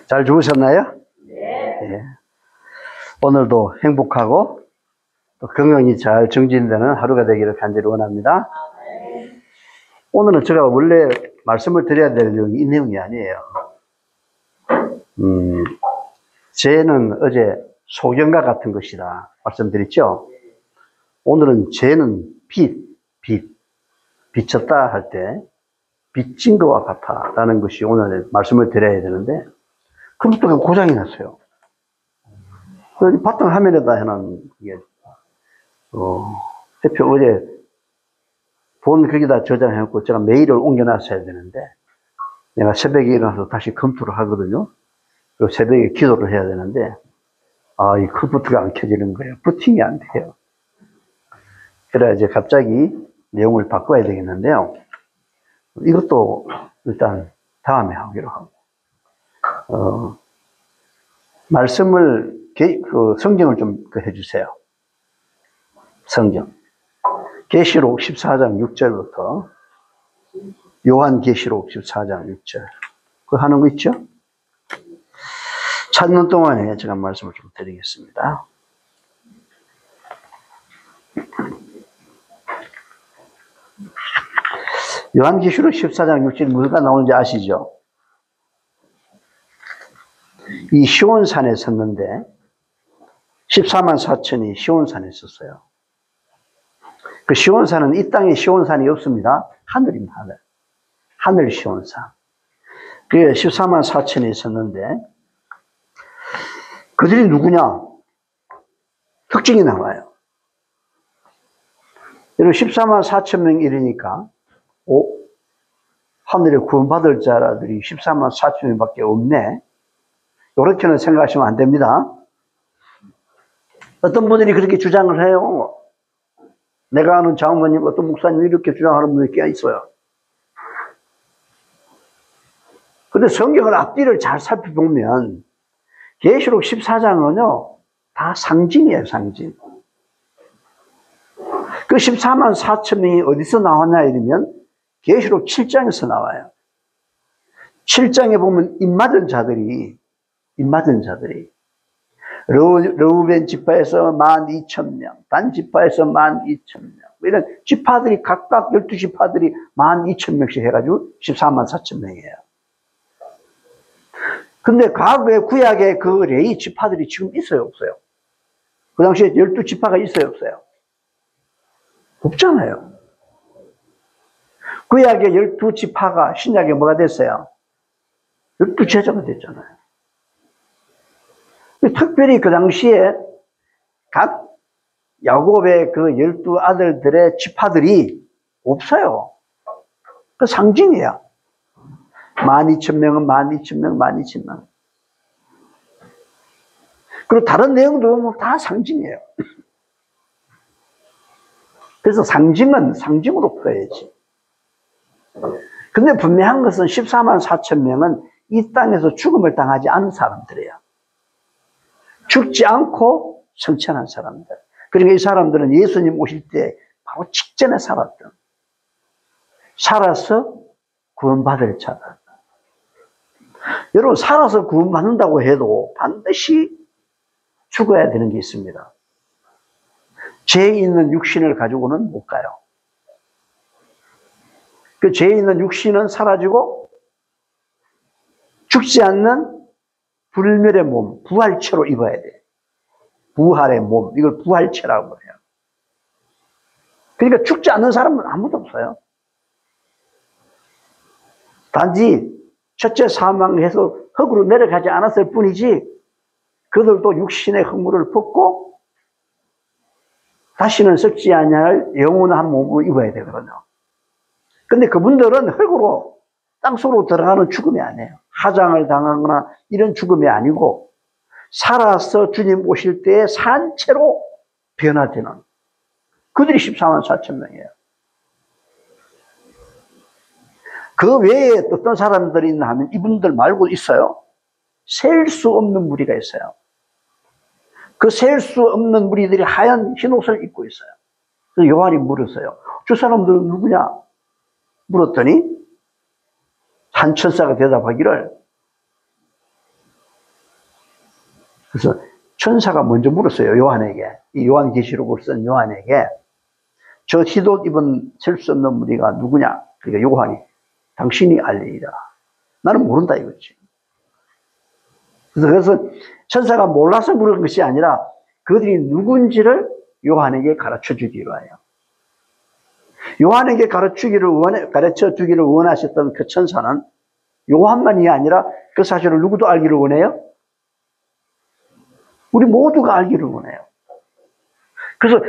잘 주무셨나요? 네. 오늘도 행복하고 또 건강이 잘 정진되는 하루가 되기를 간절히 원합니다. 오늘은 제가 원래 말씀을 드려야 될 내용이 이 내용이 아니에요. 죄는 어제 소경과 같은 것이다 말씀드렸죠? 오늘은 죄는 비쳤다 할 때 빚진 것과 같아 라는 것이 오늘 말씀을 드려야 되는데, 컴퓨터가 고장이 났어요. 바탕 화면에다 해놓은 게 대표 어제 본 거기다 저장해놓고 제가 메일을 옮겨놨어야 되는데, 내가 새벽에 일어나서 다시 검토를 하거든요. 그리고 새벽에 기도를 해야 되는데, 이 컴퓨터가 안 켜지는 거예요. 부팅이 안 돼요. 그래야 이제 갑자기 내용을 바꿔야 되겠는데요. 이것도 일단 다음에 하기로 하고, 말씀을, 성경을 좀 해주세요. 성경. 계시록 14장 6절부터 요한계시록 14장 6절. 그거 하는 거 있죠? 찾는 동안에 제가 말씀을 좀 드리겠습니다. 요한계시록 14장 6절 뭐가 나오는지 아시죠? 이 시온산에 섰는데 14만 4천이 시온산에 섰어요. 그 시온산은 이 땅에 시온산이 없습니다. 하늘입니다. 하늘 시온산. 그게 14만 4천이 있었는데, 그들이 누구냐? 특징이 나와요. 여러분 14만 4천 명 이르니까 하늘에 구원받을 자들이 14만 4천 명밖에 없네. 이렇게는 생각하시면 안 됩니다. 어떤 분들이 그렇게 주장을 해요. 내가 아는 장모님, 어떤 목사님 이렇게 주장하는 분들이 꽤 있어요. 근데 성경을 앞뒤를 잘 살펴보면 계시록 14장은요 다 상징이에요. 상징. 그 14만 4천 명이 어디서 나왔냐 이러면 계시록 7장에서 나와요. 7장에 보면 입맞은 자들이 르우벤 지파에서 12,000명, 단 지파에서 12,000명, 이런 지파들이 각각 12지파들이 12,000명씩 해가지고 14만 4천 명이에요. 근데 과거에 구약에 그 레위 지파들이 지금 있어요, 없어요? 그 당시에 12지파가 있어요, 없어요? 없잖아요. 구약의 12지파가 신약에 뭐가 됐어요? 12제자가 됐잖아요. 특별히 그 당시에 각 야곱의 그 12아들들의 지파들이 없어요. 그 상징이야. 12,000명은 12,000명, 12,000명. 그리고 다른 내용도 뭐 다 상징이에요. 그래서 상징은 상징으로 풀어야지. 근데 분명한 것은 14만 4천 명은 이 땅에서 죽음을 당하지 않은 사람들이에요. 죽지 않고 성천한 사람들. 그러니까 이 사람들은 예수님 오실 때 바로 직전에 살았던, 살아서 구원받을 자다. 여러분, 살아서 구원받는다고 해도 반드시 죽어야 되는 게 있습니다. 죄 있는 육신을 가지고는 못 가요. 그 죄 있는 육신은 사라지고 죽지 않는 불멸의 몸, 부활체로 입어야 돼. 부활의 몸, 이걸 부활체라고 해요. 그러니까 죽지 않는 사람은 아무도 없어요. 단지 첫째 사망해서 흙으로 내려가지 않았을 뿐이지, 그들도 육신의 흙물을 벗고 다시는 썩지 아니할 영원한 몸을 입어야 되거든요. 근데 그분들은 흙으로 땅속으로 들어가는 죽음이 아니에요. 하장을 당하거나 이런 죽음이 아니고 살아서 주님 오실 때에 산채로 변화되는 그들이 14만 4천 명이에요. 그 외에 어떤 사람들이 있나 하면 이분들 말고 있어요. 셀 수 없는 무리가 있어요. 그 셀 수 없는 무리들이 하얀 흰옷을 입고 있어요. 그래서 요한이 물었어요. 저 사람들은 누구냐? 물었더니 한 천사가 대답하기를 그래서 천사가 먼저 물었어요. 요한에게. 이 요한계시록을 쓴 요한에게 저 흰옷 입은 셀 수 없는 무리가 누구냐? 그러니까 요한이 당신이 알리리라. 나는 모른다 이거지. 그래서 천사가 몰라서 물은 것이 아니라 그들이 누군지를 요한에게 가르쳐 주기로 해요. 요한에게 가르쳐 주기를 원하셨던 그 천사는 요한만이 아니라 그 사실을 누구도 알기를 원해요? 우리 모두가 알기를 원해요. 그래서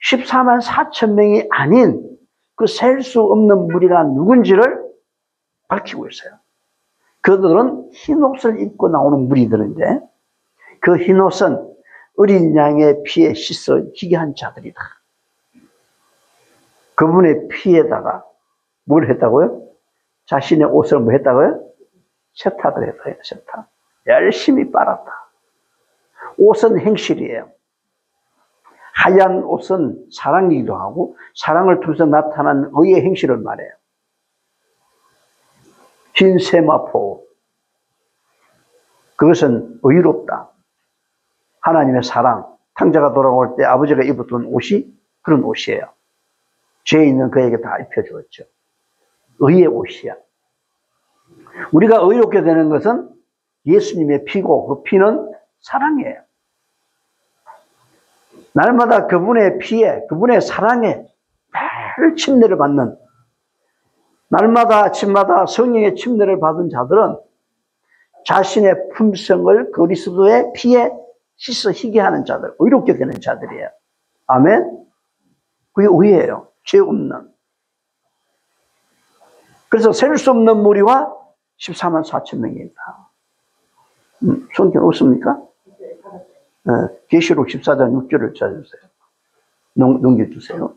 14만 4천 명이 아닌 그 셀 수 없는 무리가 누군지를 밝히고 있어요. 그들은 흰옷을 입고 나오는 무리들인데 그 흰옷은 어린 양의 피에 씻어 희귀한 자들이다. 그분의 피에다가 뭘 했다고요? 자신의 옷을 뭐 했다고요? 세탁을 했어요. 세탁. 열심히 빨았다. 옷은 행실이에요. 하얀 옷은 사랑이기도 하고 사랑을 통해서 나타난 의의 행실을 말해요. 흰 세마포, 그것은 의롭다. 하나님의 사랑, 탕자가 돌아올 때 아버지가 입었던 옷이 그런 옷이에요. 죄 있는 그에게 다 입혀주었죠. 의의 옷이야. 우리가 의롭게 되는 것은 예수님의 피고 그 피는 사랑이에요. 날마다 그분의 피에, 그분의 사랑에 늘 침례를 받는, 날마다 아침마다 성령의 침례를 받은 자들은 자신의 품성을 그리스도의 피에 씻어 희게 하는 자들, 의롭게 되는 자들이에요. 아멘? 그게 의예요. 죄 없는. 그래서 셀 수 없는 무리와 14만 4천 명이다. 성경 없습니까? 계시록 14장 6절을 찾아주세요. 넘겨주세요.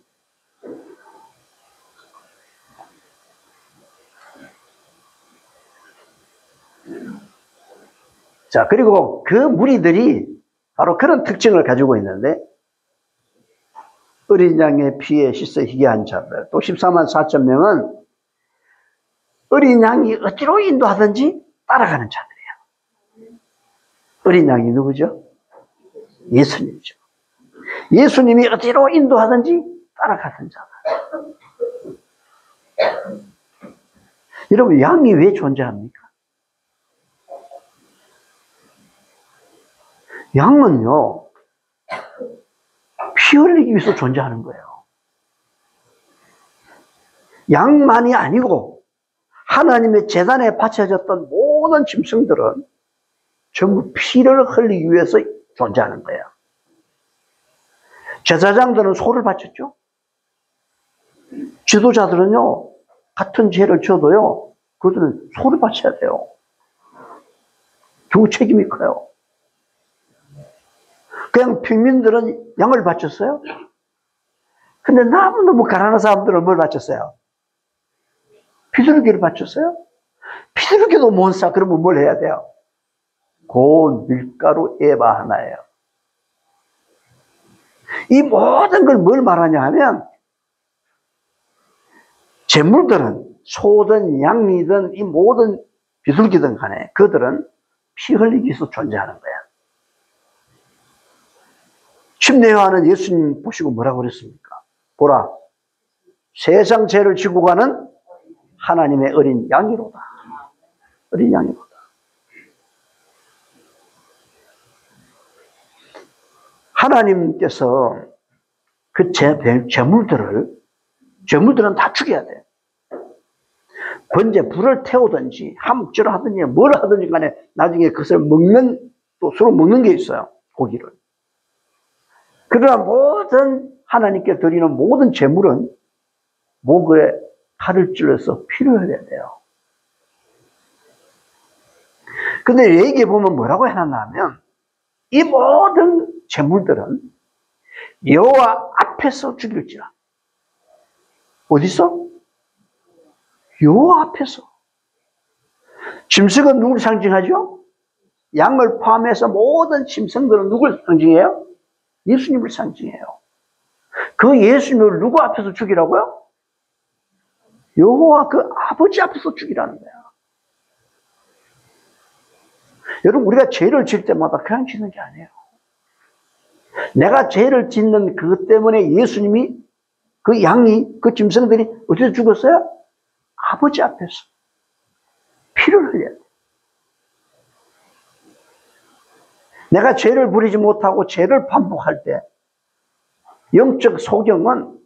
자, 그리고 그 무리들이 바로 그런 특징을 가지고 있는데, 어린 양의 피에 씻어 희귀한 자들, 또 14만 4천 명은 어린 양이 어디로 인도하든지 따라가는 자들이에요. 어린 양이 누구죠? 예수님이죠. 예수님이 어디로 인도하든지 따라가는 자들. 여러분, 양이 왜 존재합니까? 양은요, 피 흘리기 위해서 존재하는 거예요. 양만이 아니고 하나님의 제단에 바쳐졌던 모든 짐승들은 전부 피를 흘리기 위해서 존재하는 거예요. 제사장들은 소를 바쳤죠. 지도자들은요, 같은 죄를 져도요, 그들은 소를 바쳐야 돼요. 두 책임이 커요. 그냥 평민들은 양을 바쳤어요. 근데 너무 가난한 사람들은 뭘 바쳤어요? 비둘기를 바쳤어요. 비둘기도 못 사. 그러면 뭘 해야 돼요? 고운 밀가루 에바 하나예요. 이 모든 걸 뭘 말하냐 하면, 재물들은 소든 양이든 이 모든 비둘기든 간에 그들은 피 흘리기 위해서 존재하는 거야. 침례 요한은 예수님 보시고 뭐라고 그랬습니까? 보라, 세상 죄를 지고 가는 하나님의 어린 양이로다. 어린 양이로다. 하나님께서 그 재물들은 다 죽여야 돼. 번제 불을 태우든지 함목질을 하든지 뭘 하든지 간에 나중에 그것을 먹는, 또 서로 먹는 게 있어요. 고기를. 그러나 모든 하나님께 드리는 모든 재물은 목에 칼을 찔러서 피를 흘려야 돼요. 근데 여기에 보면 뭐라고 해놨나 하면, 이 모든 재물들은 여호와 앞에서 죽일지라. 어디서? 여호와 앞에서. 짐승은 누구를 상징하죠? 양을 포함해서 모든 짐승들은 누구를 상징해요? 예수님을 상징해요. 그 예수님을 누구 앞에서 죽이라고요? 여호와 그 아버지 앞에서 죽이라는 거야. 여러분, 우리가 죄를 질 때마다 그냥 짓는 게 아니에요. 내가 죄를 짓는 그것 때문에 예수님이, 그 양이, 그 짐승들이 어디서 죽었어요? 아버지 앞에서 피를 흘려야 돼. 내가 죄를 부리지 못하고 죄를 반복할 때 영적 소경은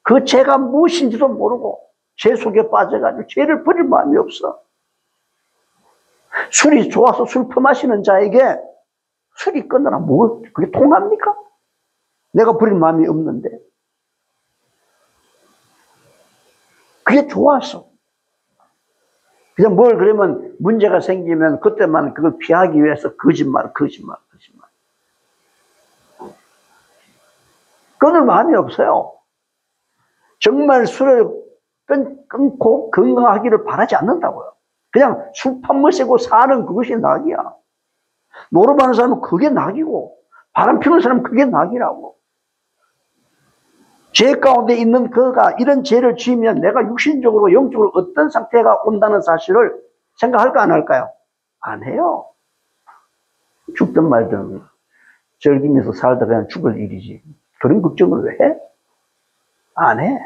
그 죄가 무엇인지도 모르고 죄 속에 빠져가지고 죄를 버릴 마음이 없어. 술이 좋아서 술 퍼마시는 자에게 술이 끊으라 뭐 그게 통합니까? 내가 버릴 마음이 없는데 그게 좋아서 그냥 뭘 그러면 문제가 생기면 그때만 그걸 피하기 위해서 거짓말 끊을 마음이 없어요. 정말 술을 끊고 건강하기를 바라지 않는다고요. 그냥 술 퍼마시고 사는 그것이 낙이야. 노름하는 사람은 그게 낙이고 바람 피우는 사람은 그게 낙이라고. 죄 가운데 있는 그가 이런 죄를 지으면 내가 육신적으로 영적으로 어떤 상태가 온다는 사실을 생각할까 안 할까요? 안 해요. 죽든 말든 즐기면서 살다 그냥 죽을 일이지. 그런 걱정을 왜 해? 안 해.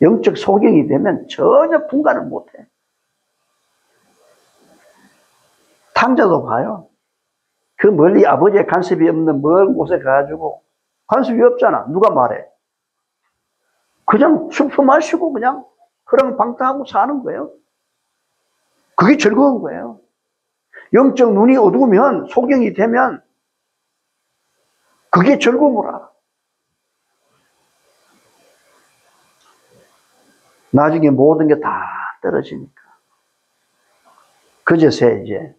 영적 소경이 되면 전혀 분간을 못 해. 탕자도 봐요. 그 멀리 아버지의 간섭이 없는 먼 곳에 가가지고 간섭이 없잖아. 누가 말해? 그냥 술 마시고 그냥 허랑방탕하고 사는 거예요. 그게 즐거운 거예요. 영적 눈이 어두우면 소경이 되면 그게 즐거움을 알아. 나중에 모든 게 다 떨어지니까 그제서야 이제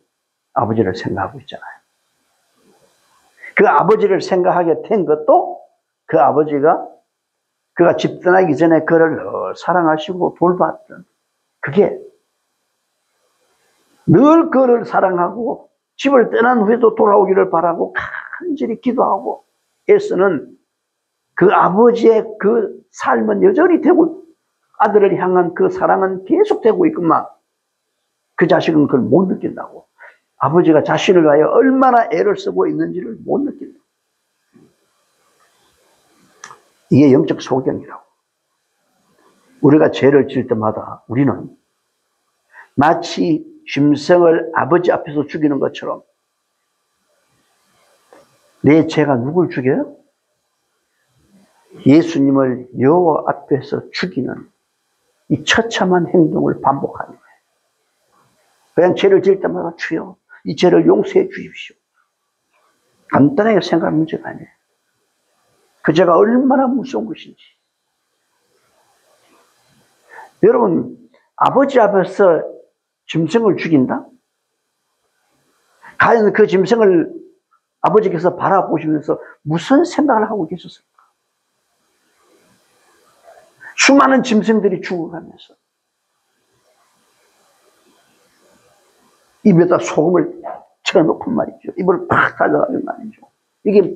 아버지를 생각하고 있잖아요. 그 아버지를 생각하게 된 것도 그 아버지가 그가 집 떠나기 전에 그를 늘 사랑하시고 돌봤던 그게 늘 그를 사랑하고 집을 떠난 후에도 돌아오기를 바라고 간절히 기도하고 애쓰는 그 아버지의 그 삶은 여전히 되고 아들을 향한 그 사랑은 계속되고 있구만. 그 자식은 그걸 못 느낀다고. 아버지가 자신을 위하여 얼마나 애를 쓰고 있는지를 못 느낀다. 이게 영적 소경이라고. 우리가 죄를 지을 때마다 우리는 마치 짐승을 아버지 앞에서 죽이는 것처럼 내 죄가 누굴 죽여요? 예수님을 여호와 앞에서 죽이는 이 처참한 행동을 반복하는 거예요. 그냥 죄를 지을 때마다 주여 이 죄를 용서해 주십시오. 간단하게 생각할 문제가 아니에요. 그 죄가 얼마나 무서운 것인지. 여러분, 아버지 앞에서 짐승을 죽인다? 과연 그 짐승을 아버지께서 바라보시면서 무슨 생각을 하고 계셨을까? 수많은 짐승들이 죽어가면서 입에다 소금을 쳐놓고 말이죠. 입을 팍 닫아가지고 말이죠. 이게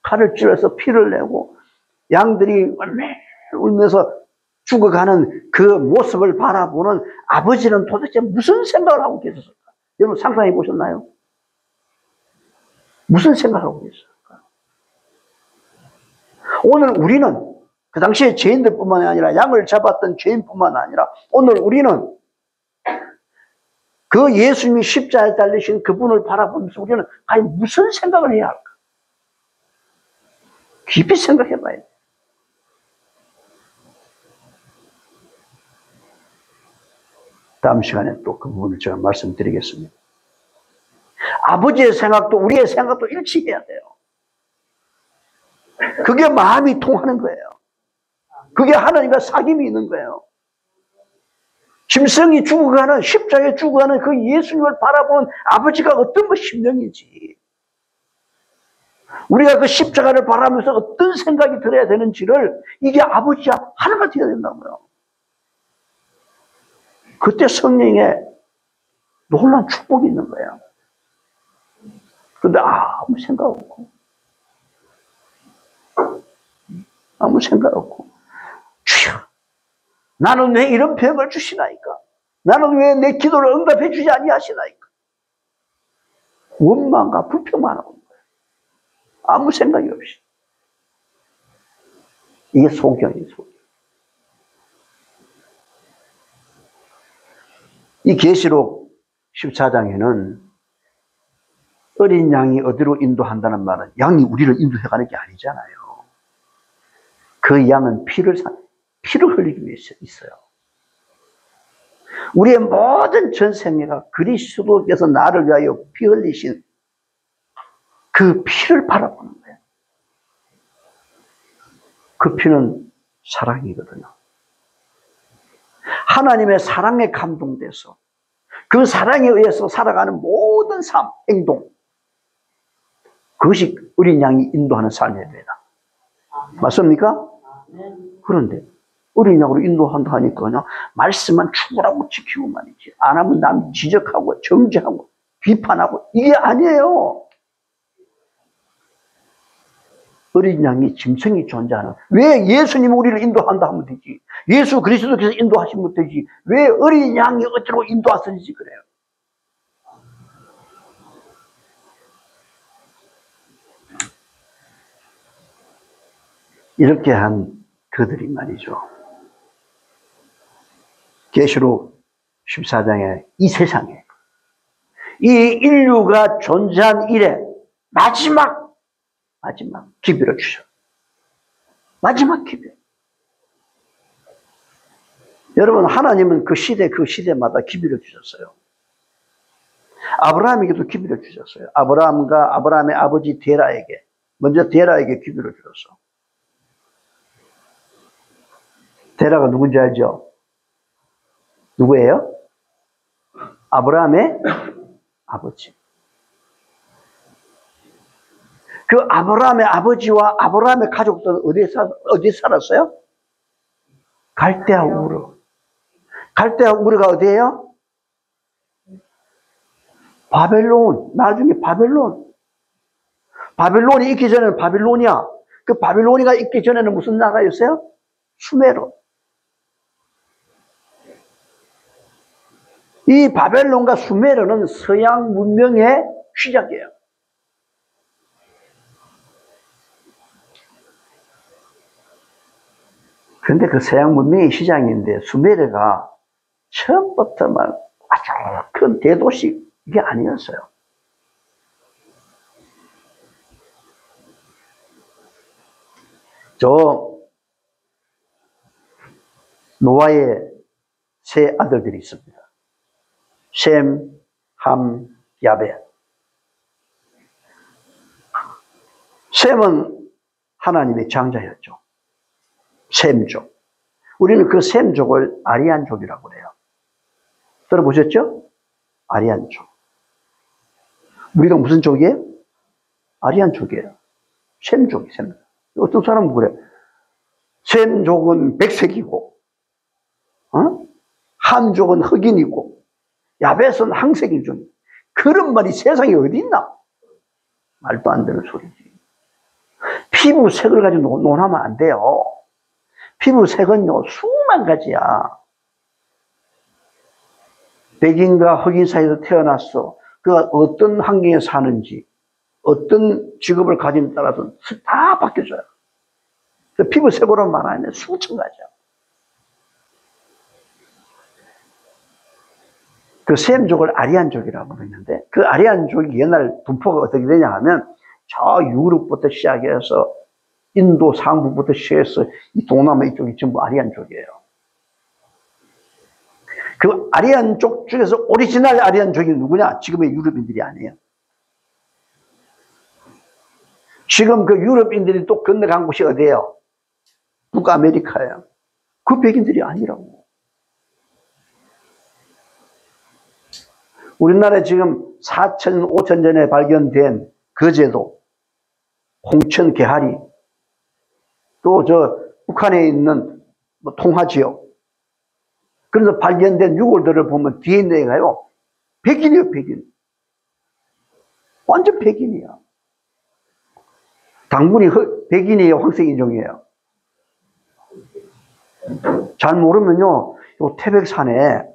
칼을 찔러서 피를 내고 양들이 울면서 죽어가는 그 모습을 바라보는 아버지는 도대체 무슨 생각을 하고 계셨을까? 여러분 상상해 보셨나요? 무슨 생각을 하고 계셨을까? 오늘 우리는 그 당시에 죄인들뿐만 아니라 양을 잡았던 죄인뿐만 아니라 오늘 우리는 그 예수님이 십자가에 달리신 그분을 바라보면서 우리는 과연 무슨 생각을 해야 할까? 깊이 생각해 봐야 돼. 다음 시간에 또 그 부분을 제가 말씀드리겠습니다. 아버지의 생각도 우리의 생각도 일치해야 돼요. 그게 마음이 통하는 거예요. 그게 하나님과 사귐이 있는 거예요. 짐승이 죽어가는 십자가에 죽어가는 그 예수님을 바라보는 아버지가 어떤 그 심령인지 우리가 그 십자가를 바라보면서 어떤 생각이 들어야 되는지를 이게 아버지와 하나가 되어야 된다고요. 그때 성령의 놀라운 축복이 있는 거예요. 그런데 아무 생각 없고 주여 나는 왜 이런 병을 주시나이까? 나는 왜 내 기도를 응답해 주지 아니하시나이까? 원망과 불평만 하고 있는 거예요. 아무 생각이 없이. 이게 소경이에요, 소경. 이 계시록 14장에는 어린 양이 어디로 인도한다는 말은 양이 우리를 인도해가는 게 아니잖아요. 그 양은 피를 흘리기 위해서 있어요. 우리의 모든 전생애가 그리스도께서 나를 위하여 피 흘리신 그 피를 바라보는 거예요. 그 피는 사랑이거든요. 하나님의 사랑에 감동돼서 그 사랑에 의해서 살아가는 모든 삶, 행동, 그것이 어린 양이 인도하는 삶입니다. 맞습니까? 그런데 어린 양으로 인도한다 하니까 그냥 말씀만 추구하고 지키고 말이지. 안 하면 남 지적하고 정죄하고 비판하고 이게 아니에요. 어린 양이 짐승이 존재하는, 왜 예수님이 우리를 인도한다 하면 되지. 예수 그리스도께서 인도하시면 되지. 왜 어린 양이 어쩌고 인도하시는지 그래요. 이렇게 한 그들이 말이죠. 계시록 14장에 이 세상에 이 인류가 존재한 이래 마지막 기별을 주셔. 마지막 기별. 여러분, 하나님은 그 시대마다 기별을 주셨어요. 아브라함에게도 기별을 주셨어요. 아브라함과 아브라함의 아버지 데라에게, 먼저 데라에게 기별을 주셨어. 데라가 누군지 알죠? 누구예요? 아브라함의 아버지. 그 아브라함의 아버지와 아브라함의 가족들은 어디에 살았어요? 갈대아 우르. 갈대아 우르가 어디예요? 바벨론. 나중에 바벨론. 바벨론이 있기 전에는 바빌로니아. 그 바빌로니가 있기 전에는 무슨 나라였어요? 수메르. 이 바벨론과 수메르는 서양 문명의 시작이에요. 그런데 그 서양 문명의 시작인데 수메르가 처음부터 막 아주 큰 대도시 이게 아니었어요. 저 노아의 세 아들들이 있습니다. 셈, 함, 야벳. 셈은 하나님의 장자였죠. 셈족. 우리는 그 셈족을 아리안족이라고 그래요. 들어보셨죠? 아리안족. 우리가 무슨 족이에요? 아리안족이에요. 셈족이, 셈. 어떤 사람은 그래. 셈족은 백색이고, 함족은 흑인이고, 야벳은 항색이죠. 그런 말이 세상에 어디 있나? 말도 안 되는 소리지. 피부색을 가지고 논하면 안 돼요. 피부색은요, 수만 가지야. 백인과 흑인 사이에서 태어났어. 그가 어떤 환경에 사는지, 어떤 직업을 가진 따라서 다 바뀌어져요. 피부색으로 말하면 수천 가지야. 그 셈족을 아리안족이라고 그랬는데, 그 아리안족이 옛날 분포가 어떻게 되냐 하면, 저 유럽부터 시작해서 인도 상부부터 시작해서 이 동남아 이쪽이 전부 아리안족이에요. 그 아리안족 중에서 오리지널 아리안족이 누구냐? 지금의 유럽인들이 아니에요. 지금 그 유럽인들이 또 건너간 곳이 어디예요? 북아메리카예요. 그 백인들이 아니라고. 우리나라에 지금 4천, 5천 전에 발견된 거제도, 홍천, 개하리, 또 저 북한에 있는 뭐 통화지역, 그래서 발견된 유골들을 보면 DNA가요, 백인이에요, 백인. 완전 백인이야. 당분이 백인이에요, 황색인종이에요. 잘 모르면요, 요 태백산에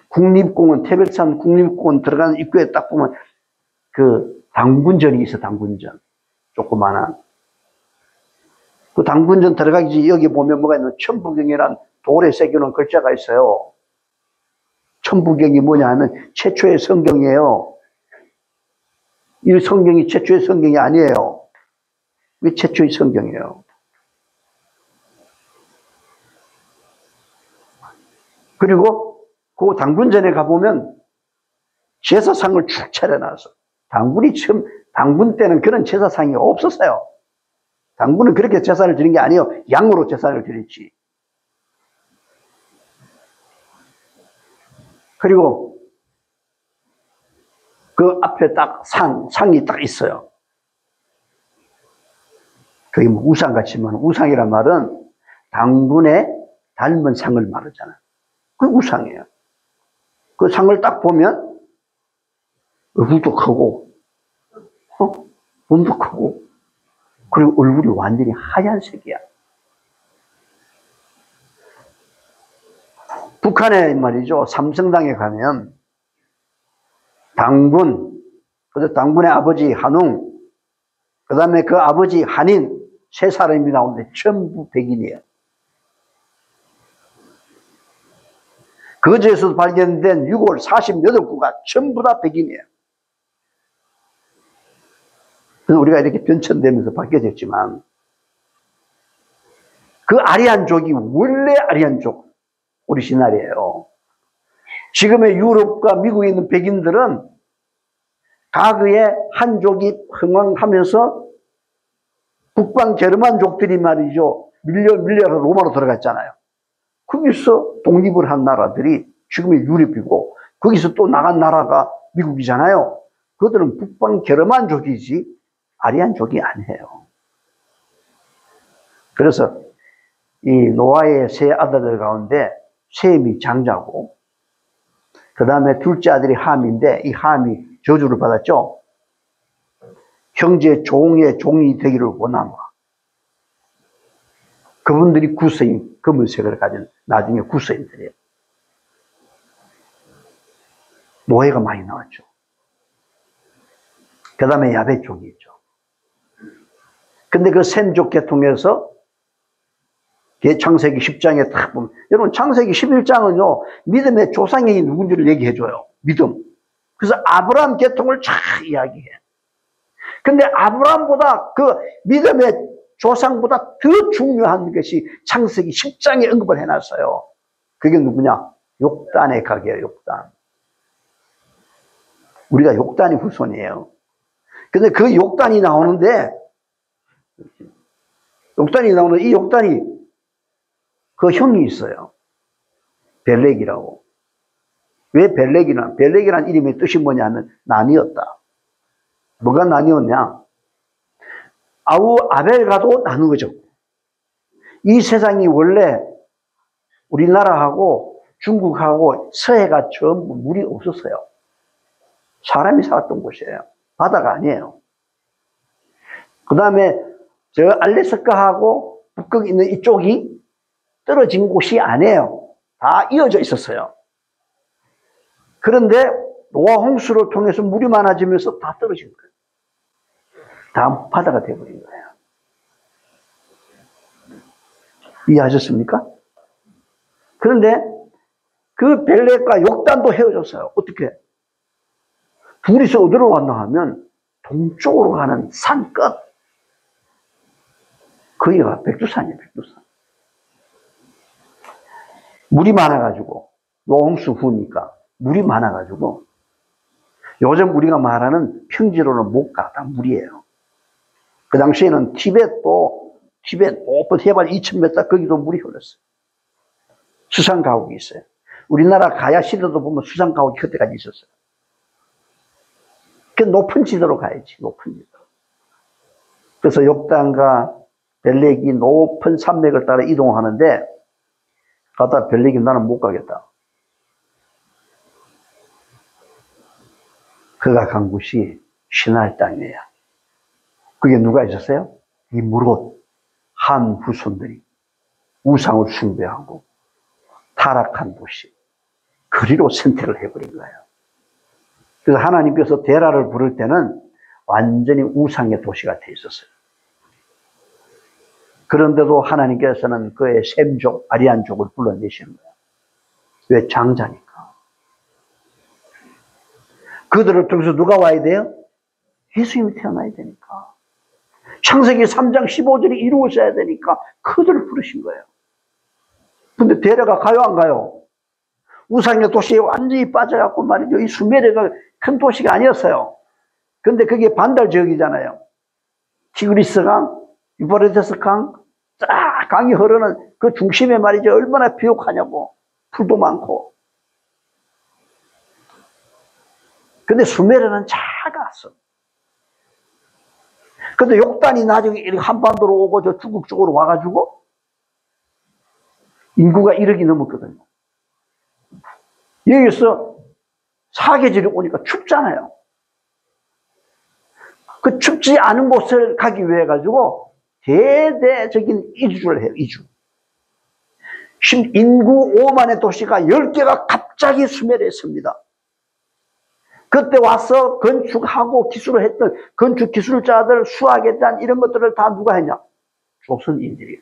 국립공원, 태백산 국립공원 들어가는 입구에 딱 보면 그 당군전이 있어, 당군전. 조그만한. 그 당군전 들어가기 전에 여기 보면 뭐가 있냐면 천부경이란 돌에 새겨놓은 글자가 있어요. 천부경이 뭐냐 하면 최초의 성경이에요. 이 성경이 최초의 성경이 아니에요. 이게 최초의 성경이에요. 그리고 그 당군전에 가보면 제사상을 쭉 차려놔서 당군이 처음 당군 때는 그런 제사상이 없었어요. 당군은 그렇게 제사를 드린 게 아니에요. 양으로 제사를 드렸지. 그리고 그 앞에 딱 상이 딱 있어요. 그게 뭐 우상 같지만 우상이란 말은 당군에 닮은 상을 말하잖아요. 그게 우상이에요. 그 상을 딱 보면 얼굴도 크고 몸도 크고 그리고 얼굴이 완전히 하얀색이야. 북한에 말이죠. 삼성당에 가면 당군, 그래서 당군의 아버지 한웅, 그 다음에 그 아버지 한인 세 사람이 나오는데 전부 백인이에요. 거제에서 발견된 6월 48구가 전부 다 백인이에요. 그래서 우리가 이렇게 변천되면서 바뀌어졌지만 그 아리안족이 원래 아리안족 오리지널이에요. 지금의 유럽과 미국에 있는 백인들은 과거에 한족이 흥왕하면서 북방 게르만족들이 말이죠. 밀려서 로마로 들어갔잖아요. 거기서 독립을 한 나라들이 지금의 유럽이고 거기서 또 나간 나라가 미국이잖아요. 그들은 북방 게르만족이지 아리안족이 아니에요. 그래서 이 노아의 세 아들들 가운데 셈이 장자고 그 다음에 둘째 아들이 함인데 이 함이 저주를 받았죠. 형제 종의 종이 되기를 원하노라. 그분들이 구서인, 검은색을 가진 나중에 구서인들이에요. 노예가 많이 나왔죠. 그 다음에 야벳족이 있죠. 근데 그 셈족 계통에서 창세기 10장에 딱 보면, 여러분 창세기 11장은요, 믿음의 조상이 누군지를 얘기해줘요. 믿음. 그래서 아브라함 계통을 쫙 이야기해. 근데 아브라함보다 그 믿음의 조상보다 더 중요한 것이 창세기 10장에 언급을 해놨어요. 그게 누구냐? 욕단의 가게예요, 욕단. 우리가 욕단이 후손이에요. 근데 그 욕단이 나오는데, 이 욕단이 그 형이 있어요. 벨렉이라고. 왜 벨렉이란? 벨렉이란 이름의 뜻이 뭐냐면 나뉘었다. 뭐가 나뉘었냐? 아벨과도 나누어졌고 이 세상이 원래 우리나라하고 중국하고 서해가 전부 물이 없었어요. 사람이 살았던 곳이에요. 바다가 아니에요. 그 다음에 저 알래스카하고 북극 있는 이쪽이 떨어진 곳이 아니에요. 다 이어져 있었어요. 그런데 노아 홍수를 통해서 물이 많아지면서 다 떨어진 거예요. 다 바다가 되어버린 거예요. 이해하셨습니까? 그런데 그 벨렉과 욕단도 헤어졌어요. 어떻게? 둘이서 어디로 왔나 하면 동쪽으로 가는 산 끝. 거기가 백두산이에요. 백두산. 물이 많아가지고 노홍수 후니까 물이 많아가지고 요즘 우리가 말하는 평지로는 못 가. 다 물이에요. 그 당시에는 티벳 높은 해발 2000m 거기도 물이 흘렀어요. 수상 가옥이 있어요. 우리나라 가야 시대도 보면 수상 가옥이 그때까지 있었어요. 그 높은 지대로 가야지. 높은 지대로. 그래서 욕단과 벨렉이 높은 산맥을 따라 이동하는데 가다 벨렉이 나는 못 가겠다. 그가 간 곳이 시날 땅이에요. 그게 누가 있었어요? 이 무롯 한 후손들이 우상을 숭배하고 타락한 도시. 그리로 선택을 해버린 거예요. 그래서 하나님께서 데라를 부를 때는 완전히 우상의 도시가 돼 있었어요. 그런데도 하나님께서는 그의 셈족, 아리안족을 불러내시는 거예요. 왜? 장자니까. 그들을 통해서 누가 와야 돼요? 예수님이 태어나야 되니까. 창세기 3장 15절이 이루어져야 되니까 그들을 부르신 거예요. 근데 데라가 가요, 안 가요? 우상의 도시에 완전히 빠져갖고 말이죠. 이 수메르가 큰 도시가 아니었어요. 근데 그게 반달 지역이잖아요. 티그리스 강, 유브라데스 강, 쫙 강이 흐르는 그 중심에 말이죠. 얼마나 비옥하냐고. 풀도 많고. 근데 수메르는 작았어. 근데 욕단이 나중에 이렇게 한반도로 오고 저 중국 쪽으로 와가지고 인구가 1억이 넘었거든요. 여기서 사계절이 오니까 춥잖아요. 그 춥지 않은 곳을 가기 위해 가지고 대대적인 이주를 해요. 이주. 인구 5만의 도시가 10개가 갑자기 수메르에 섭니다. 그때 와서 건축하고 기술을 했던 건축 기술자들, 수학에 대한 이런 것들을 다 누가 했냐? 조선인들이에요.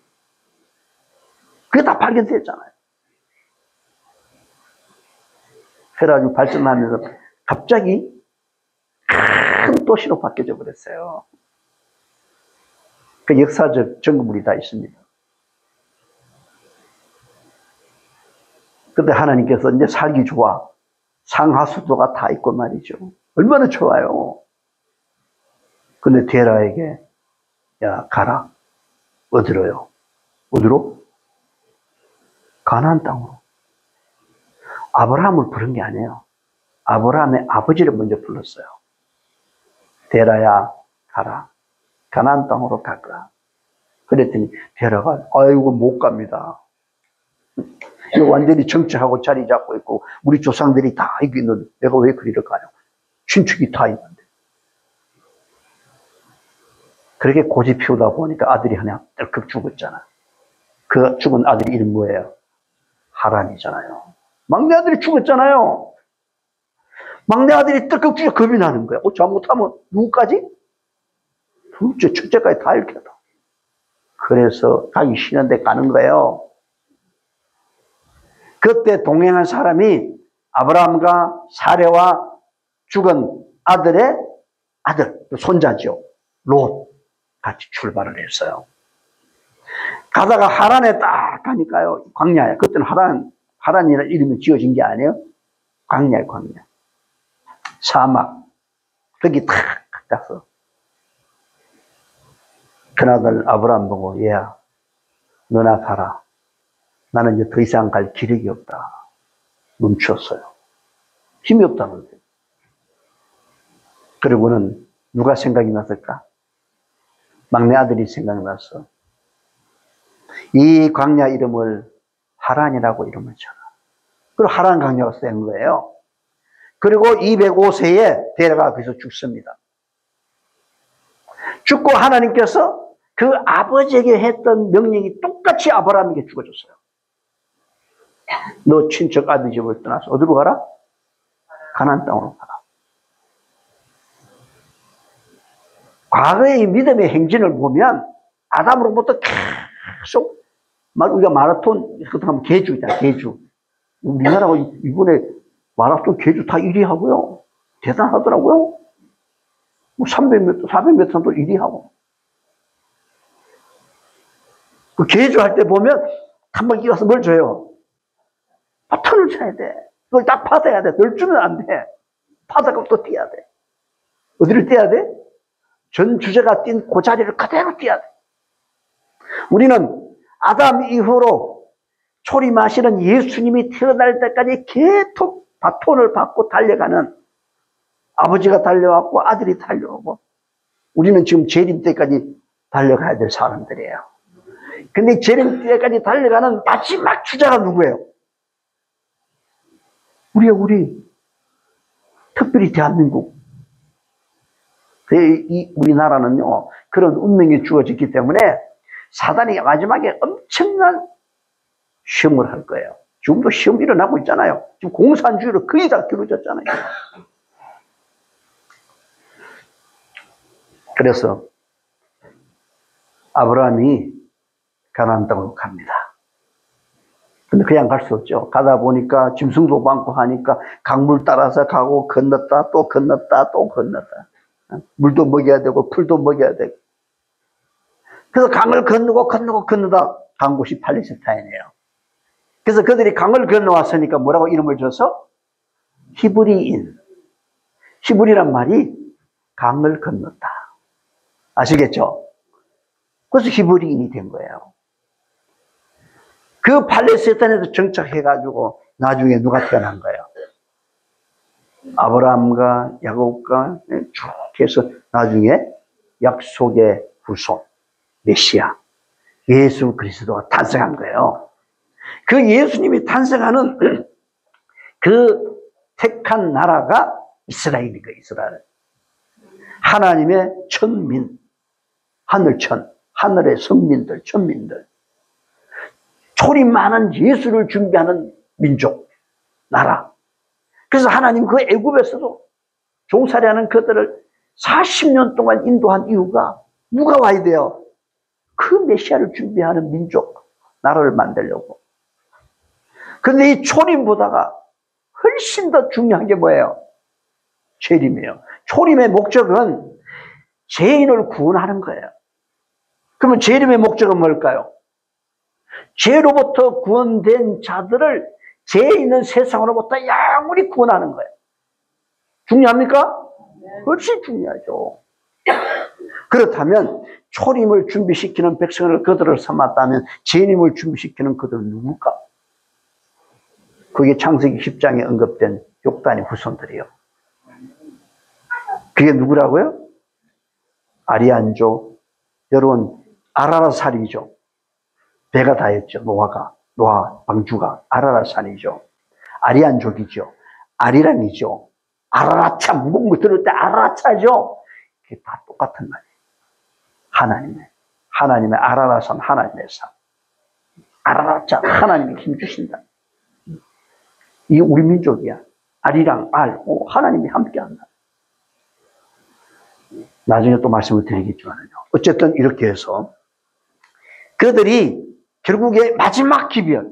그게 다 발견됐잖아요. 해가지고 발전하면서 갑자기 큰 도시로 바뀌어져 버렸어요. 그 역사적 증거물이 다 있습니다. 근데 하나님께서 이제 살기 좋아. 상하수도가 다 있고 말이죠. 얼마나 좋아요. 근데 데라에게, 야, 가라. 어디로요? 어디로? 가나안 땅으로. 아브라함을 부른 게 아니에요. 아브라함의 아버지를 먼저 불렀어요. 데라야, 가라. 가나안 땅으로 가거라. 그랬더니 데라가, 아이고, 못 갑니다. 이거 완전히 정치하고 자리 잡고 있고, 우리 조상들이 다 여기 있는데, 내가 왜 그리를 가요? 친축이 다 있는데. 그렇게 고집 피우다 보니까 아들이 하나 떨컥 죽었잖아. 그 죽은 아들 이름 뭐예요? 하란이잖아요. 막내 아들이 죽었잖아요. 막내 아들이 떨컥 죽어 겁이 나는 거야. 잘못하면 누구까지? 둘째, 첫째까지 다 잃겠다. 그래서 가기 싫은 데 가는 거예요. 그때 동행한 사람이 아브라함과 사레와 죽은 아들의 아들, 손자죠. 롯. 같이 출발을 했어요. 가다가 하란에 딱 가니까요. 광야에. 그때는 하란이라는 이름이 지어진 게 아니에요. 광야에 광야. 사막. 거기 탁 가서. 큰아들 아브라함 보고, 얘야, 너나 가라. 나는 이제 더 이상 갈 기력이 없다. 멈췄어요. 힘이 없다는 거예요. 그리고는 누가 생각이 났을까? 막내 아들이 생각났어. 이 광야 이름을 하란이라고 이름을 쳤어. 그리고 하란 광야가 쓴 거예요. 그리고 205세에 데라가 거기서 죽습니다. 죽고 하나님께서 그 아버지에게 했던 명령이 똑같이 아브라함에게 주어졌어요. 너 친척 아들 집을 떠나서 어디로 가라? 가나안 땅으로 가라. 과거의 믿음의 행진을 보면 아담으로부터 계속 막 우리가 마라톤 그렇게 하면 계주 있잖아요. 계주. 우리나라가 이번에 마라톤 계주 다 1위 하고요. 대단하더라고요. 300m, 400m도 1위 하고. 그 계주 할 때 보면 한 번 끼어서 뭘 줘요? 바톤을 쳐야 돼. 그걸 딱 받아야 돼. 널 주면 안 돼. 받아가면 또 뛰어야 돼. 어디를 뛰어야 돼? 전 주제가 뛴 그 자리를 그대로 뛰어야 돼. 우리는 아담 이후로 초림하시는 예수님이 태어날 때까지 계속 바톤을 받고 달려가는 아버지가 달려왔고 아들이 달려오고 우리는 지금 재림 때까지 달려가야 될 사람들이에요. 근데 재림 때까지 달려가는 마지막 주자가 누구예요? 우리. 특별히 대한민국. 이 우리나라는요, 그런 운명이 주어졌기 때문에 사단이 마지막에 엄청난 시험을 할 거예요. 지금도 시험 일어나고 있잖아요. 지금 공산주의로 거의 다 길어졌잖아요. 그래서 아브라함이 가나안 땅으로 갑니다. 근데 그냥 갈 수 없죠. 가다 보니까 짐승도 많고 하니까 강물 따라서 가고 건넜다 또 건넜다 또 건넜다. 물도 먹여야 되고 풀도 먹여야 되고. 그래서 강을 건너다 간 곳이 팔레스타인이에요. 그래서 그들이 강을 건너왔으니까 뭐라고 이름을 줘서 히브리인. 히브리란 말이 강을 건넜다. 아시겠죠? 그래서 히브리인이 된 거예요. 그 팔레스타인에서 정착해가지고 나중에 누가 태어난 거예요? 아브라함과 야곱과 쭉 해서 나중에 약속의 후손, 메시아, 예수 그리스도가 탄생한 거예요. 그 예수님이 탄생하는 그 택한 나라가 이스라엘인 거예요, 이스라엘. 하나님의 천민, 하늘천, 하늘의 선민들, 천민들. 초림 많은 예수를 준비하는 민족, 나라. 그래서 하나님 그 애굽에서도 종살이하는 그들을 40년 동안 인도한 이유가 누가 와야 돼요? 그 메시아를 준비하는 민족, 나라를 만들려고. 근데 이 초림보다가 훨씬 더 중요한 게 뭐예요? 재림이에요. 초림의 목적은 죄인을 구원하는 거예요. 그러면 재림의 목적은 뭘까요? 죄로부터 구원된 자들을 죄 있는 세상으로부터 영원히 구원하는 거예요. 중요합니까? 훨씬 중요하죠. 그렇다면 초림을 준비시키는 백성을 그들을 삼았다면 재림을 준비시키는 그들은 누굴까? 그게 창세기 10장에 언급된 욕단의 후손들이에요. 그게 누구라고요? 아리안족, 여러분 아라라살이죠. 배가 다였죠. 노아 방주가 아라라산이죠. 아리안족이죠. 아리랑이죠. 아라라차, 무거운 거 들을 때 아라라차죠. 그게 다 똑같은 말이에요. 하나님의 아라라산, 하나님의 산. 아라라차, 하나님이 힘주신다. 이게 우리 민족이야. 아리랑, 하나님이 함께한다. 나중에 또 말씀을 드리겠지만요. 어쨌든 이렇게 해서 그들이 결국에 마지막 기별,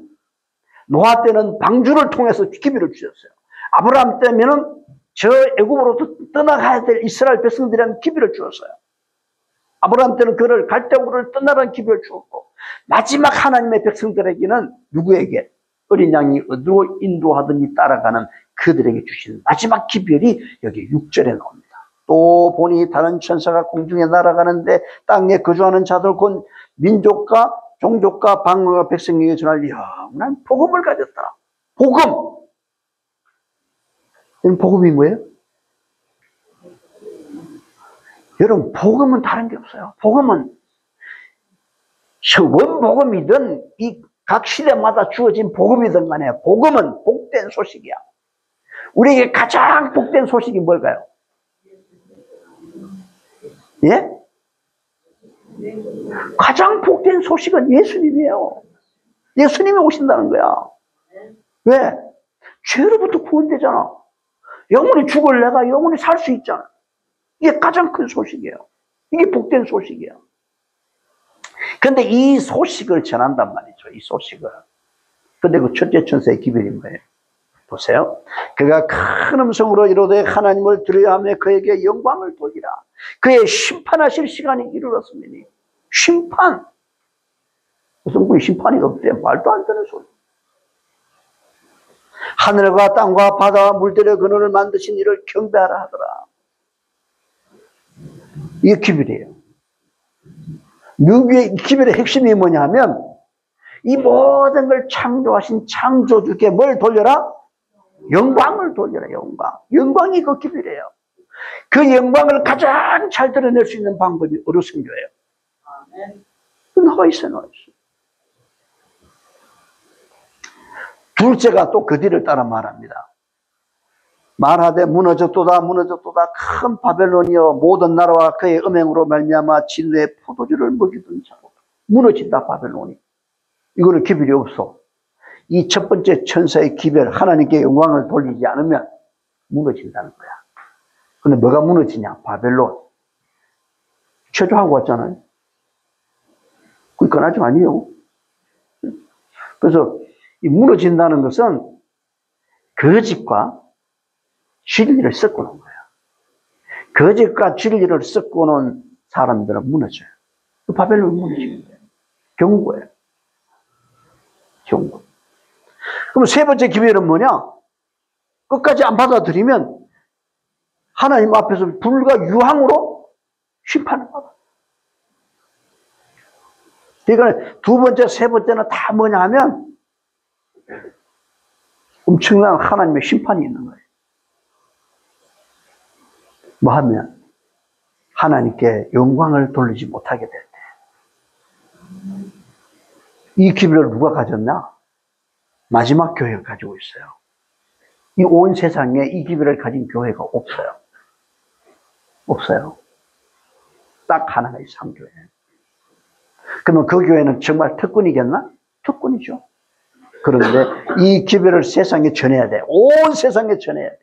노아 때는 방주를 통해서 기별을 주셨어요. 아브라함 때면은 저 애굽으로부터 떠나가야 될 이스라엘 백성들이라는 기별을 주었어요. 아브라함 때는 그를 갈대우를 떠나라는 기별을 주었고, 마지막 하나님의 백성들에게는 누구에게? 어린 양이 어디로 인도하더니 따라가는 그들에게 주신 마지막 기별이 여기 6절에 나옵니다. 또 보니 다른 천사가 공중에 날아가는데 땅에 거주하는 자들 곧 민족과 종족과 방언과 백성에게 전할 영원한 복음을 가졌다. 복음. 여러분 복음이 뭐예요? 여러분 복음은 다른 게 없어요. 복음은 원복음이든 이 각 시대마다 주어진 복음이든 간에 복음은 복된 소식이야. 우리에게 가장 복된 소식이 뭘까요? 예? 가장 복된 소식은 예수님이에요. 예수님이 오신다는 거야. 왜? 죄로부터 구원되잖아. 영원히 죽을 내가 영원히 살 수 있잖아. 이게 가장 큰 소식이에요. 이게 복된 소식이에요. 근데 이 소식을 전한단 말이죠. 이 소식을. 근데 그 첫째 천사의 기별이 뭐예요? 보세요. 그가 큰 음성으로 이르되 하나님을 드려야 하며 그에게 영광을 돌리라. 그의 심판하실 시간이 이르렀으니. 심판. 무슨 분이 심판이 없대. 말도 안 되는 소리. 하늘과 땅과 바다와 물들의 근원을 만드신 이를 경배하라 하더라. 이게 기별이에요. 누구의 기별의 핵심이 뭐냐면 이 모든 걸 창조하신 창조주께 뭘 돌려라? 영광을 돌려라. 영광이 그 기별이에요. 그 영광을 가장 잘 드러낼 수 있는 방법이 어루선교예요. 나와 있어요. 둘째가 또 그 뒤를 따라 말합니다. 말하되 무너졌도다 큰 바벨론이여 모든 나라와 그의 음행으로 말미암아 진노의 포도주를 먹이던 자로 무너진다 바벨론이. 이거는 기별이 없어. 이 첫 번째 천사의 기별, 하나님께 영광을 돌리지 않으면 무너진다는 거야. 근데 뭐가 무너지냐? 바벨론. 체조하고 왔잖아요. 그건 아직 아니에요. 그래서 이 무너진다는 것은 거짓과 진리를 섞어놓은 거예요. 거짓과 진리를 섞어놓은 사람들은 무너져요. 그 바벨론이 무너지는 거예요. 경고예요. 경고. 그럼 세 번째 기별은 뭐냐? 끝까지 안 받아들이면 하나님 앞에서 불과 유황으로 심판을 받아요. 그러니까 두 번째, 세 번째는 다 뭐냐 하면 엄청난 하나님의 심판이 있는 거예요. 뭐 하면 하나님께 영광을 돌리지 못하게 될 때. 이 기별을 누가 가졌나? 마지막 교회가 가지고 있어요. 이 온 세상에 이 기별을 가진 교회가 없어요. 없어요. 딱 하나가 이 삼교회. 그러면 그 교회는 정말 특권이겠나? 특권이죠. 그런데 이 기별을 세상에 전해야 돼. 온 세상에 전해야 돼.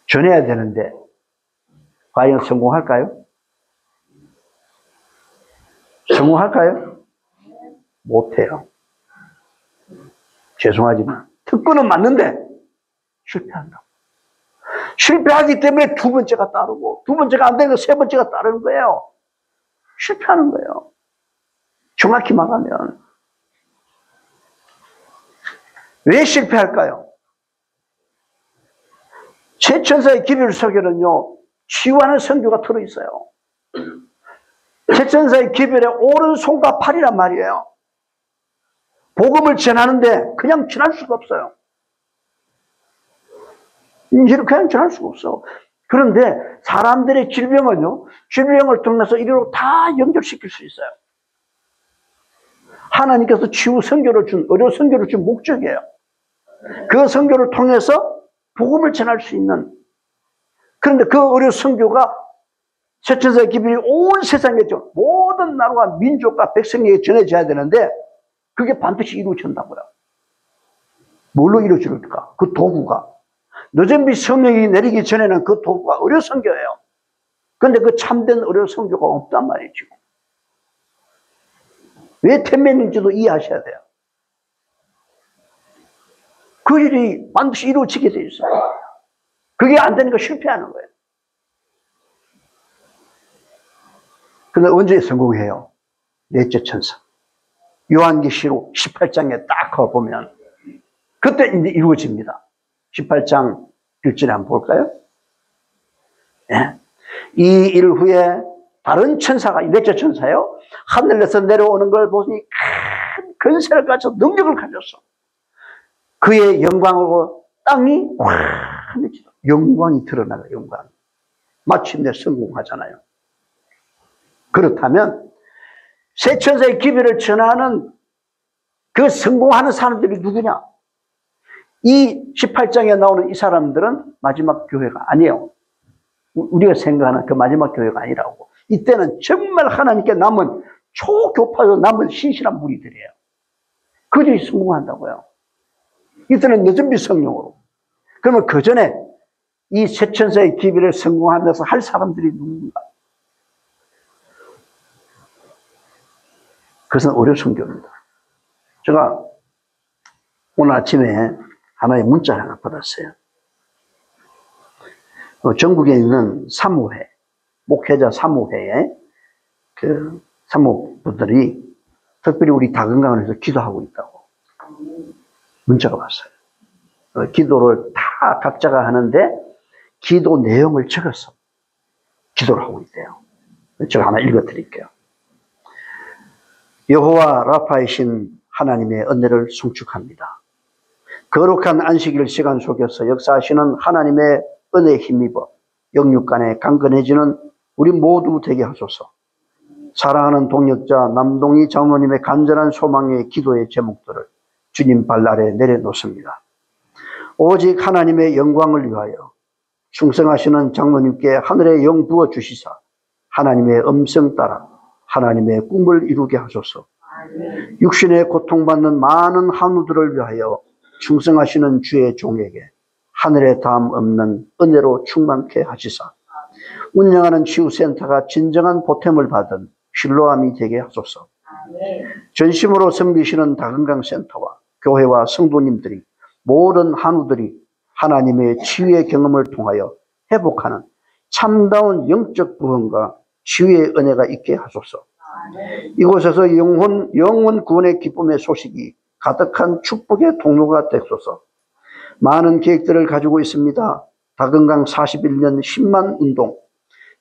전해야 되는데 과연 성공할까요? 성공할까요? 못해요. 죄송하지만 특권은 맞는데 실패한다. 실패하기 때문에 두 번째가 따르고 두 번째가 안 되면 세 번째가 따르는 거예요. 실패하는 거예요. 정확히 말하면. 왜 실패할까요? 제천사의 기별 설교는요, 치유하는 선교가 들어있어요. 제천사의 기별에 오른손과 팔이란 말이에요. 복음을 전하는데 그냥 전할 수가 없어요. 이렇게 그냥 전할 수가 없어. 그런데 사람들의 질병은요, 질병을 통해서 이리로 다 연결시킬 수 있어요. 하나님께서 치유 선교를 준, 의료 선교를 준 목적이에요. 그 선교를 통해서 복음을 전할 수 있는. 그런데 그 의료 선교가 제천사의 기별이 온 세상에 모든 나라와 민족과 백성에게 전해져야 되는데 그게 반드시 이루어진다고요. 뭘로 이루어질까? 그 도구가. 늦은 빛 성령이 내리기 전에는 그 도구가 의료 선교예요. 그런데 그 참된 의료 선교가 없단 말이죠. 왜 텐면인지도 이해하셔야 돼요. 그 일이 반드시 이루어지게 돼 있어요. 그게 안 되니까 실패하는 거예요. 그런데 언제 성공해요? 넷째 천사. 요한계시록 18장에 딱 가보면 그때 이제 이루어집니다. 18장 1절에 한번 볼까요? 네. 이 일 후에 다른 천사가, 넷째 천사요, 하늘에서 내려오는 걸 보니 큰 권세를 가져 능력을 가졌어. 그의 영광으로 땅이 환해지죠. 영광이 드러나요, 영광. 마침내 성공하잖아요. 그렇다면 새 천사의 기별을 전하는 그 성공하는 사람들이 누구냐? 이 18장에 나오는 이 사람들은 마지막 교회가 아니에요. 우리가 생각하는 그 마지막 교회가 아니라고. 이때는 정말 하나님께 남은 초교파로 남은 신실한 무리들이에요. 그들이 성공한다고요. 이때는 늦은 빛 성령으로. 그러면 그 전에 이 새 천사의 기별을 성공하면서 할 사람들이 누군가? 그것은 의료 선교입니다. 제가 오늘 아침에 하나의 문자를 하나 받았어요. 전국에 있는 사무회, 목회자 사무회에 그 사무분들이 특별히 우리 다건강을 위해서 기도하고 있다고 문자가 왔어요. 기도를 다 각자가 하는데 기도 내용을 적어서 기도를 하고 있대요. 제가 하나 읽어드릴게요. 여호와 라파이신 하나님의 은혜를 송축합니다. 거룩한 안식일 시간 속에서 역사하시는 하나님의 은혜에 힘입어 영육간에 강건해지는 우리 모두 되게 하소서. 사랑하는 동역자 남동희 장로님의 간절한 소망의 기도의 제목들을 주님 발 아래 내려놓습니다. 오직 하나님의 영광을 위하여 충성하시는 장로님께 하늘의 영 부어 주시사 하나님의 음성 따라 하나님의 꿈을 이루게 하소서. 육신의 고통받는 많은 한우들을 위하여 충성하시는 주의 종에게 하늘에 담 없는 은혜로 충만케 하시사 운영하는 치유센터가 진정한 보탬을 받은 실로암이 되게 하소서. 전심으로 섬기시는 다건강센터와 교회와 성도님들이 모든 한우들이 하나님의 치유의 경험을 통하여 회복하는 참다운 영적 구원과 치유의 은혜가 있게 하소서. 이곳에서 영원 구원의 기쁨의 소식이 가득한 축복의 통로가 되소서. 많은 계획들을 가지고 있습니다. 다건강 41년 10만 운동,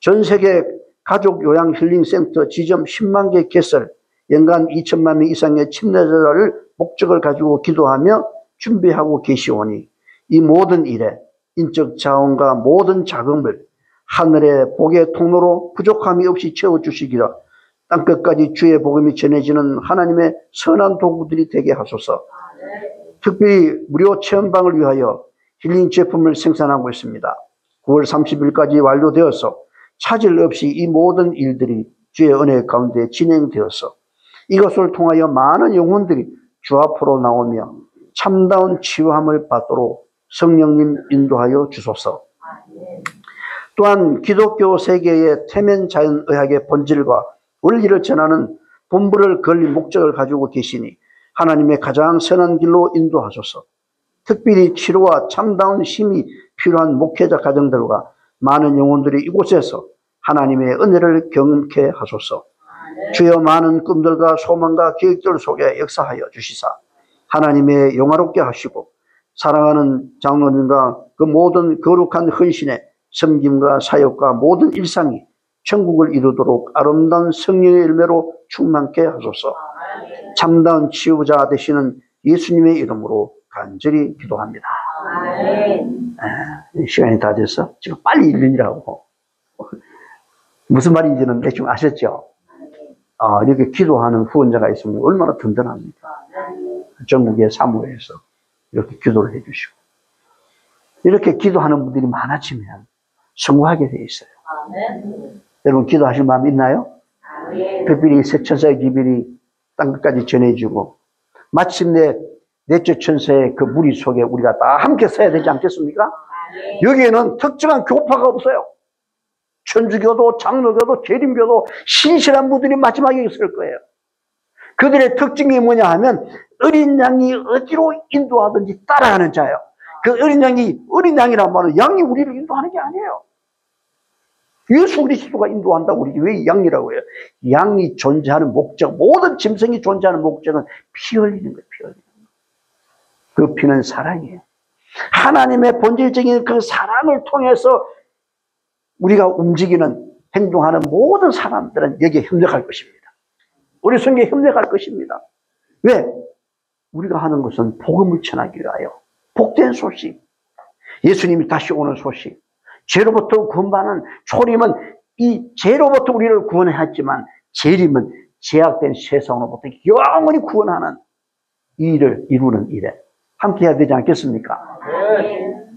전 세계 가족 요양 힐링센터 지점 10만 개 개설, 연간 2천만 명 이상의 침례자를 목적을 가지고 기도하며 준비하고 계시오니 이 모든 일에 인적 자원과 모든 자금을 하늘의 복의 통로로 부족함이 없이 채워주시기라. 땅끝까지 주의 복음이 전해지는 하나님의 선한 도구들이 되게 하소서. 특별히 무료 체험방을 위하여 힐링 제품을 생산하고 있습니다. 9월 30일까지 완료되어서 차질 없이 이 모든 일들이 주의 은혜 가운데 진행되어서 이것을 통하여 많은 영혼들이 주 앞으로 나오며 참다운 치유함을 받도록 성령님 인도하여 주소서. 또한 기독교 세계의 태면 자연의학의 본질과 원리를 전하는 본부를 걸린 목적을 가지고 계시니 하나님의 가장 선한 길로 인도하소서. 특별히 치료와 참다운 힘이 필요한 목회자 가정들과 많은 영혼들이 이곳에서 하나님의 은혜를 경험케 하소서. 주여 많은 꿈들과 소망과 계획들 속에 역사하여 주시사 하나님의 영화롭게 하시고 사랑하는 장로님과 그 모든 거룩한 헌신의 섬김과 사역과 모든 일상이 천국을 이루도록 아름다운 성령의 열매로 충만케 하소서. 참다운 치유자 되시는 예수님의 이름으로 간절히 기도합니다. 시간이 다 돼서 지금 빨리 읽으라고. 무슨 말인지는 대충 아셨죠? 이렇게 기도하는 후원자가 있으면 얼마나 든든합니까? 전국의 사무회에서 이렇게 기도를 해주시고 이렇게 기도하는 분들이 많아지면 성공하게 돼 있어요. 여러분 기도하실 마음 있나요? 특별히 새 천사의 기별이 땅끝까지 전해지고 마침내 넷째 천사의 그 무리 속에 우리가 다 함께 서야 되지 않겠습니까? 여기에는 특정한 교파가 없어요. 천주교도 장로교도 재림교도 신실한 분들이 마지막에 있을 거예요. 그들의 특징이 뭐냐 하면 어린 양이 어디로 인도하든지 따라가는 자예요. 그 어린 양이란 말은 양이 우리를 인도하는 게 아니에요. 예수 그리스도가 인도한다고 우리 왜 양이라고 해요? 양이 존재하는 목적, 모든 짐승이 존재하는 목적은 피 흘리는 거예요. 피 흘리는 거예요. 그 피는 사랑이에요. 하나님의 본질적인 그 사랑을 통해서 우리가 움직이는 행동하는 모든 사람들은 여기에 협력할 것입니다. 우리 성경에 협력할 것입니다. 왜? 우리가 하는 것은 복음을 전하기 위하여 복된 소식, 예수님이 다시 오는 소식, 죄로부터 구원받는 초림은 이 죄로부터 우리를 구원했지만 재림은 제약된 세상으로부터 영원히 구원하는 이 일을 이루는 일에 함께 해야 되지 않겠습니까?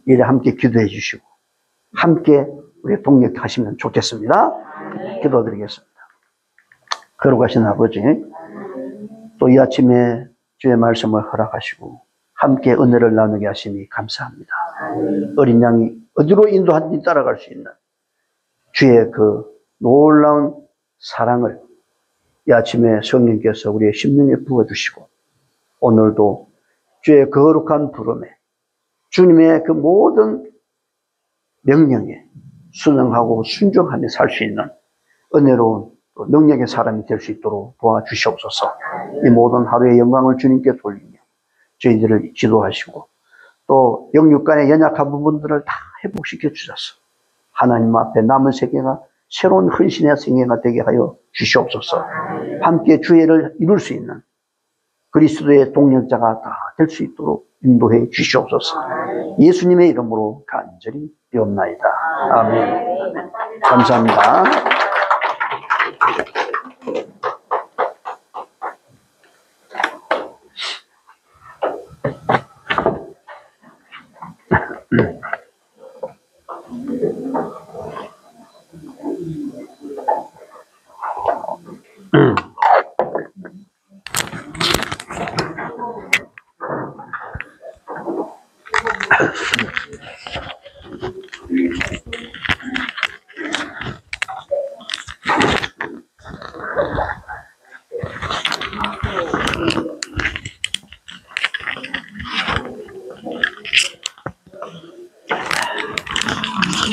일에 함께 기도해 주시고 함께 우리 동력하시면 좋겠습니다. 기도드리겠습니다. 거룩하신 아버지, 또 이 아침에 주의 말씀을 허락하시고 함께 은혜를 나누게 하시니 감사합니다. 어린 양이 어디로 인도하든지 따라갈 수 있는 주의 그 놀라운 사랑을 이 아침에 성령께서 우리의 심령에 부어주시고 오늘도 주의 거룩한 부름에 주님의 그 모든 명령에 순응하고 순종하며 살 수 있는 은혜로운 능력의 사람이 될 수 있도록 도와주시옵소서. 이 모든 하루의 영광을 주님께 돌리며 저희들을 지도하시고 또 영육 간의 연약한 부분들을 다 회복시켜 주셔서 하나님 앞에 남은 세계가 새로운 헌신의 생애가 되게 하여 주시옵소서. 함께 주의를 이룰 수 있는 그리스도의 동력자가 다 될 수 있도록 인도해 주시옵소서. 예수님의 이름으로 간절히 비옵나이다. 아멘. 아멘. 감사합니다.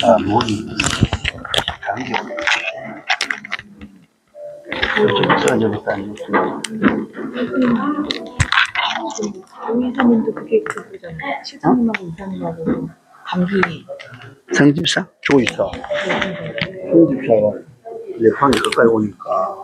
아, 물이 감기 오네. 써졌다니. 이사님도 그게 그거잖아요. 실장님하고 이사님하고 감기. 생집사? 조이사. 생집사가 이제 방에 가까이 오니까.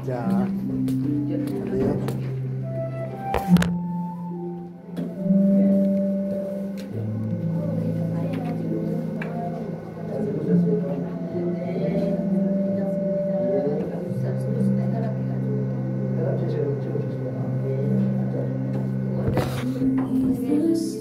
자.